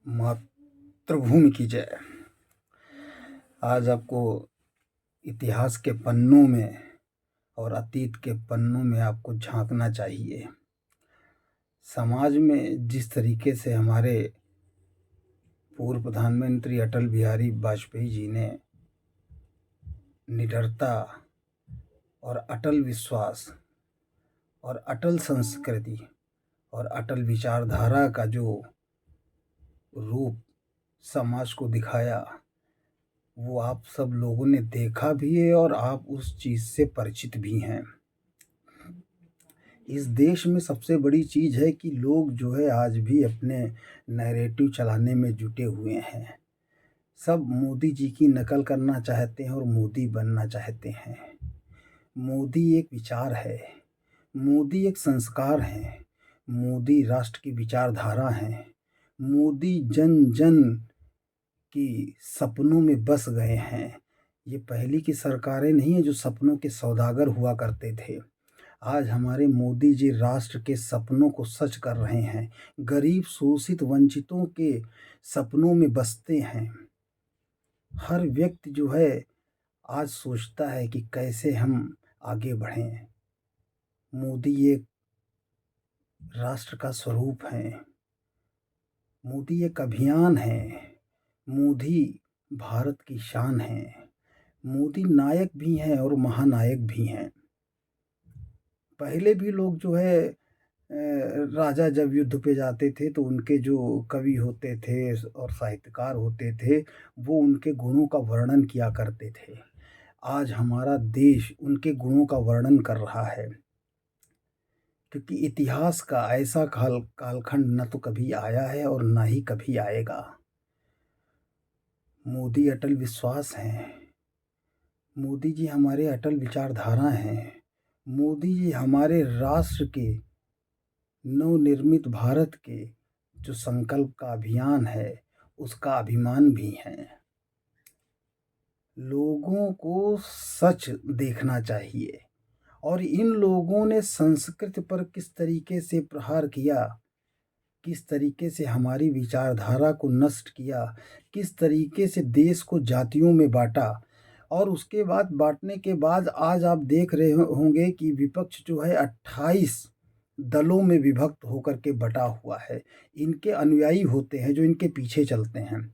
मातृभूमि की जय। आज आपको इतिहास के पन्नों में और अतीत के पन्नों में आपको झांकना चाहिए। समाज में जिस तरीके से हमारे पूर्व प्रधानमंत्री अटल बिहारी वाजपेयी जी ने निडरता और अटल विश्वास और अटल संस्कृति और अटल विचारधारा का जो रूप समाज को दिखाया, वो आप सब लोगों ने देखा भी है और आप उस चीज़ से परिचित भी हैं। इस देश में सबसे बड़ी चीज़ है कि लोग जो है आज भी अपने नैरेटिव चलाने में जुटे हुए हैं। सब मोदी जी की नकल करना चाहते हैं और मोदी बनना चाहते हैं। मोदी एक विचार है, मोदी एक संस्कार है, मोदी राष्ट्र की विचारधारा है, मोदी जन जन की सपनों में बस गए हैं। ये पहली की सरकारें नहीं हैं जो सपनों के सौदागर हुआ करते थे। आज हमारे मोदी जी राष्ट्र के सपनों को सच कर रहे हैं। गरीब शोषित वंचितों के सपनों में बसते हैं। हर व्यक्ति जो है आज सोचता है कि कैसे हम आगे बढ़ें। मोदी एक राष्ट्र का स्वरूप है, मोदी एक अभियान है, मोदी भारत की शान है, मोदी नायक भी हैं और महानायक भी हैं। पहले भी लोग जो है राजा जब युद्ध पे जाते थे तो उनके जो कवि होते थे और साहित्यकार होते थे वो उनके गुणों का वर्णन किया करते थे। आज हमारा देश उनके गुणों का वर्णन कर रहा है, क्योंकि इतिहास का ऐसा कालखंड न तो कभी आया है और ना ही कभी आएगा। मोदी अटल विश्वास हैं, मोदी जी हमारे अटल विचारधारा हैं, मोदी जी हमारे राष्ट्र के नवनिर्मित भारत के जो संकल्प का अभियान है उसका अभिमान भी हैं। लोगों को सच देखना चाहिए और इन लोगों ने संस्कृति पर किस तरीके से प्रहार किया, किस तरीके से हमारी विचारधारा को नष्ट किया, किस तरीके से देश को जातियों में बांटा और उसके बाद बांटने के बाद आज आप देख रहे होंगे कि विपक्ष जो है 28 दलों में विभक्त होकर के बटा हुआ है। इनके अनुयायी होते हैं जो इनके पीछे चलते हैं।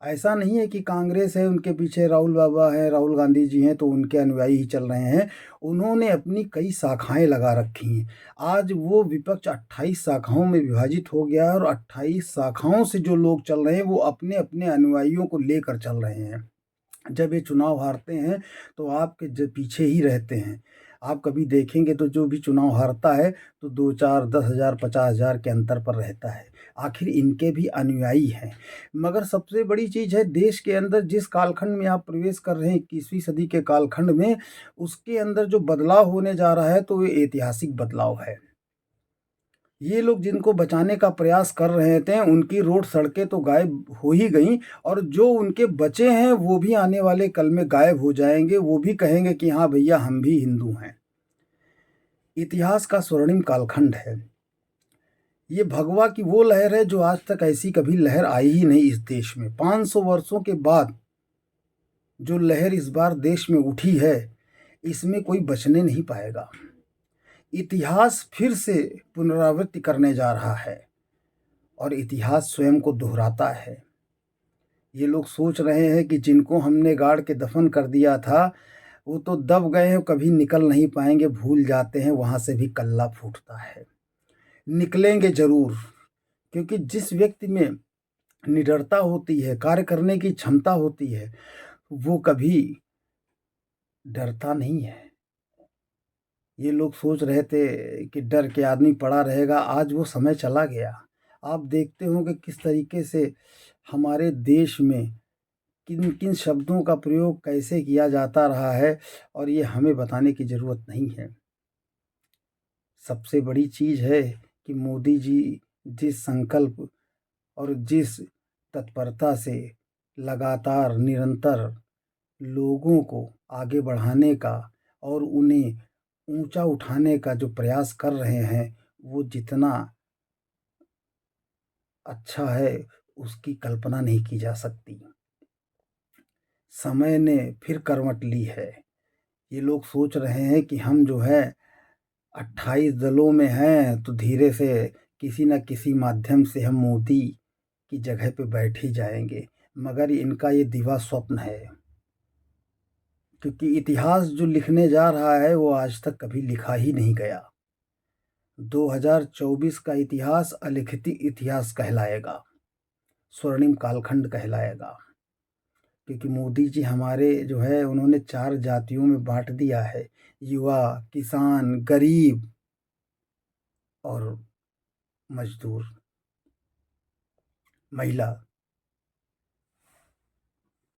ऐसा नहीं है कि कांग्रेस है उनके पीछे राहुल बाबा है, राहुल गांधी जी हैं तो उनके अनुयायी ही चल रहे हैं। उन्होंने अपनी कई शाखाएं लगा रखी हैं। आज वो विपक्ष 28 शाखाओं में विभाजित हो गया है और 28 शाखाओं से जो लोग चल रहे हैं वो अपने अपने अनुयायियों को लेकर चल रहे हैं। जब ये चुनाव हारते हैं तो आपके पीछे ही रहते हैं। आप कभी देखेंगे तो जो भी चुनाव हारता है तो 2-4, 10,000, 50,000 के अंतर पर रहता है। आखिर इनके भी अनुयायी हैं। मगर सबसे बड़ी चीज़ है देश के अंदर जिस कालखंड में आप प्रवेश कर रहे हैं 21वीं सदी के कालखंड में, उसके अंदर जो बदलाव होने जा रहा है तो ये ऐतिहासिक बदलाव है। ये लोग जिनको बचाने का प्रयास कर रहे थे उनकी रोड सड़कें तो गायब हो ही गई और जो उनके बचे हैं वो भी आने वाले कल में गायब हो जाएंगे। वो भी कहेंगे कि हाँ भैया हम भी हिंदू हैं। इतिहास का स्वर्णिम कालखंड है। ये भगवा की वो लहर है जो आज तक ऐसी कभी लहर आई ही नहीं इस देश में। 500 वर्षों के बाद जो लहर इस बार देश में उठी है इसमें कोई बचने नहीं पाएगा। इतिहास फिर से पुनरावृत्ति करने जा रहा है और इतिहास स्वयं को दोहराता है। ये लोग सोच रहे हैं कि जिनको हमने गाड़ के दफन कर दिया था वो तो दब गए हैं, कभी निकल नहीं पाएंगे। भूल जाते हैं वहाँ से भी कल्ला फूटता है। निकलेंगे जरूर, क्योंकि जिस व्यक्ति में निडरता होती है, कार्य करने की क्षमता होती है, वो कभी डरता नहीं है। ये लोग सोच रहे थे कि डर के आदमी पड़ा रहेगा, आज वो समय चला गया। आप देखते होंगे किस तरीके से हमारे देश में किन किन शब्दों का प्रयोग कैसे किया जाता रहा है और ये हमें बताने की ज़रूरत नहीं है। सबसे बड़ी चीज़ है कि मोदी जी जिस संकल्प और जिस तत्परता से लगातार निरंतर लोगों को आगे बढ़ाने का और उन्हें ऊंचा उठाने का जो प्रयास कर रहे हैं वो जितना अच्छा है उसकी कल्पना नहीं की जा सकती। समय ने फिर करवट ली है। ये लोग सोच रहे हैं कि हम जो है 28 दलों में हैं तो धीरे से किसी न किसी माध्यम से हम मोदी की जगह पे बैठ ही जाएंगे, मगर इनका ये दिवा स्वप्न है। क्योंकि इतिहास जो लिखने जा रहा है वो आज तक कभी लिखा ही नहीं गया। 2024 का इतिहास अलिखित इतिहास कहलाएगा, स्वर्णिम कालखंड कहलाएगा। क्योंकि मोदी जी हमारे जो है उन्होंने 4 जातियों में बाँट दिया है, युवा, किसान, गरीब और मज़दूर, महिला।